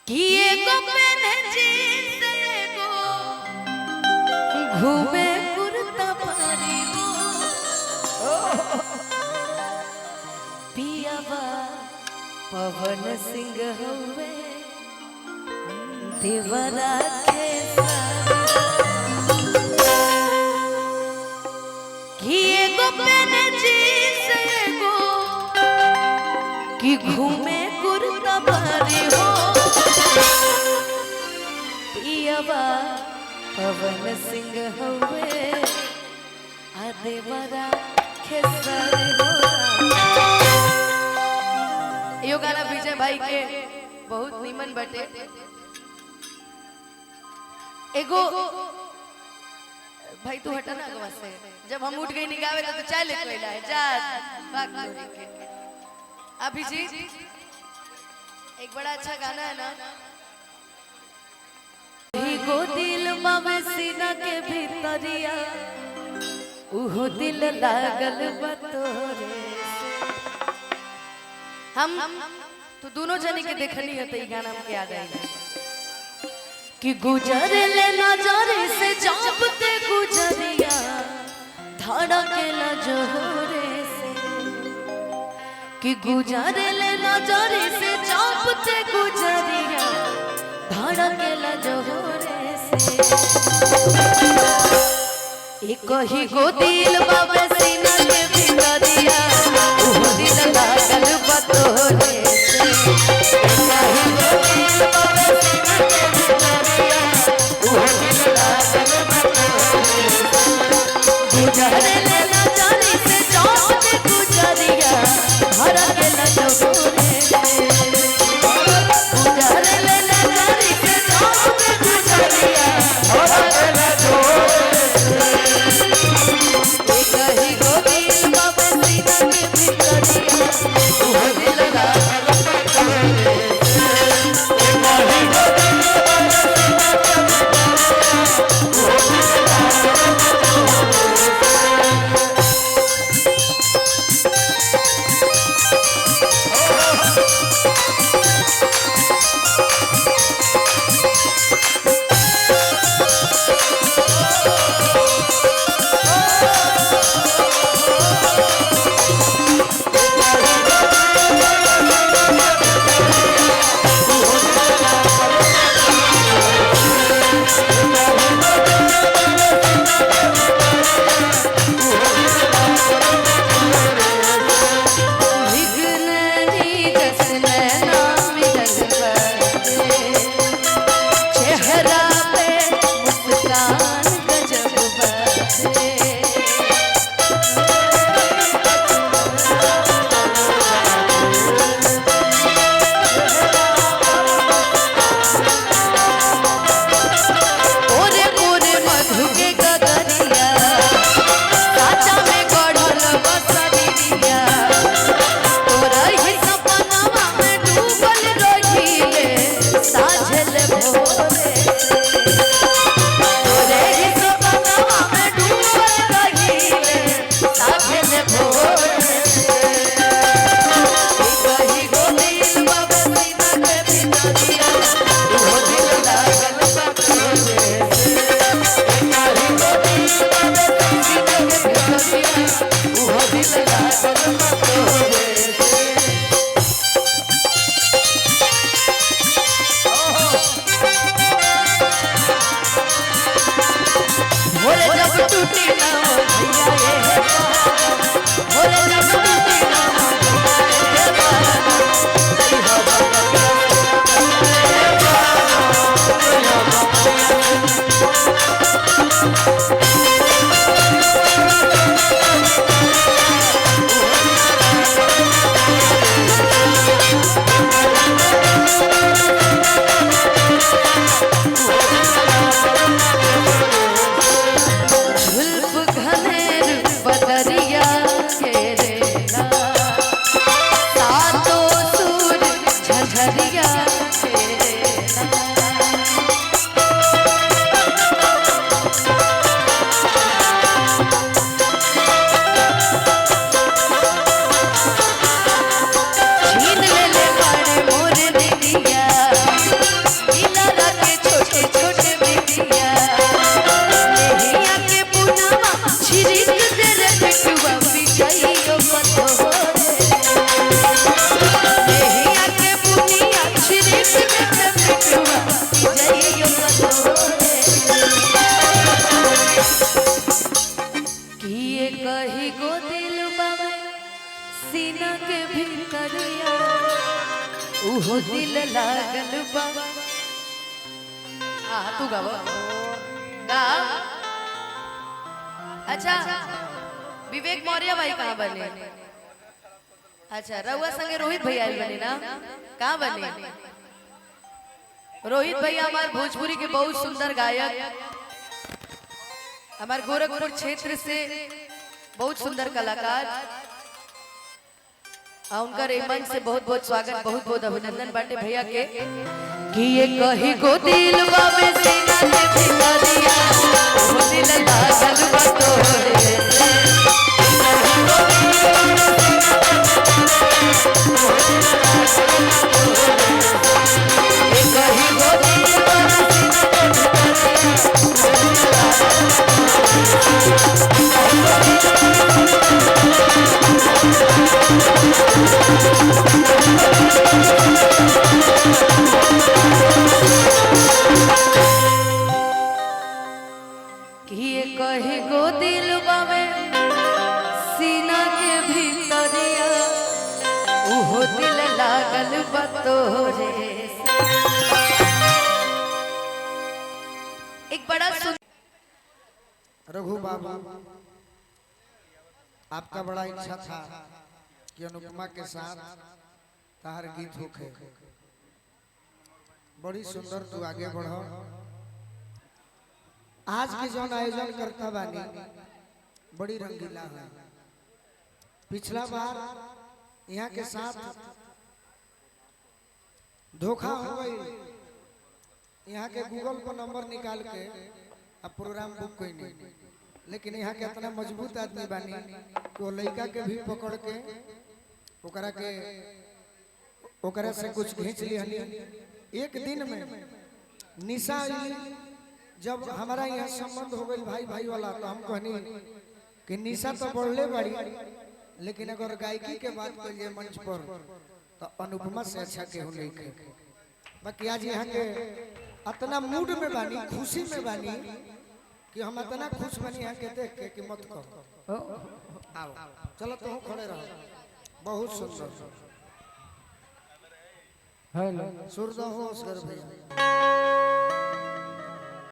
किए को पहने जींस एगो घूमे कुर्ता भारी हो पियावा पवन सिंह हुए देवरा के किए को पहने जींस एगो कि घूमे कुर्ता भारी हो पियावा पवन सिंह हुए देवरा खेसर हो। यो गाना विजय भाई के बहुत नीमन बटे। एगो भाई तू हटा ना अगवा से, जब हम उठ गई निगावे तो चाय ले कोई लाए जा बात करे के। अभिजीत एक बड़ा अच्छा गाना है ना, गो दिल मावे सीना के भीतरिया उहो दिल लागल बतोरे से। हम तो दोनों जने के देखनी है तो ये गाना हमके याद आई कि गुजर ले नजरे से जापते गुजरिया धड़के ल जोरे से कि गुजर ले नजरे से जापते गुजरिया धड़के ल जोरे एक ही गो दिल बाबे सीना के भीतरिया वो दिल लागल बतोरे से। एक ही गो दिल बाबे सीना के भीतरिया वो दिल लागल बतोरे से। गुजर ले नजरे से जापते गुजरिया धड़के ल जोरे से। गुजर ले नजरे से जापते गुजरिया धड़के ल जोरे से। एक ही गो दिल बाबे सीना के भीतरिया वो दिल लागल बतोरे से। एक ही गो दिल बाबे सीना के भीतरिया वो दिल लागल बतोरे छीन ले बड़े मोर दिया भीतरिया उहो दिल लागल बा। तू गाव गा। अच्छा विवेक मौर्य भाई कहाँ बने? अच्छा रउआ संगे रोहित भैया बने ना? कहाँ बने? रोहित भैया हमारे भोजपुरी के बहुत सुंदर गायक, हमारे गोरखपुर क्षेत्र से बहुत सुंदर कलाकार। उनका मंच से बहुत बहुत स्वागत, बहुत बहुत अभिनंदन बाटे भैया के। कि ये कही को दिल बाबे सीना के भीतरिया वो दिल लागल बा तोरे से। ये कही को दिल बाबे कही गो दिल बावे सीना के भीतरिया उहो दिल लागल बा तोरे से। एक बड़ा रघु बाबू, आपका बड़ा इच्छा था कि अनुपमा के साथ तार गीत होखे। बड़ी सुंदर तू आगे बढ़ो। आज के जो आयोजन करता बानी बड़ी रंगीला है। पिछला बार यहाँ के साथ धोखा हो गई। यहाँ के गूगल पर नंबर निकाल के अब प्रोग्राम बुक कोई नहीं, लेकिन यहाँ के इतना मजबूत आदमी बानी कि वो लड़का के भी पकड़ के ओकरा से कुछ खींच लिहनी। एक दिन में निशा जब हमारा यहाँ संबंध हो गई भाई भाई वाला, तो हम कहनी कि निशा तो बढ़ले बड़ी, लेकिन अगर गायकी के बात करिए मंच पर तो अनुपमा से अच्छा केहू नहीं खे। बाकी आज यहाँ के इतना मूड में बानी, खुशी में बानी कि हम इतना खुश बनी यहाँ के देख के कि मत कहो। आओ चलो तुम खड़े रहो। बहुत सुंदर। हेलो सूरज हो असगर भैया।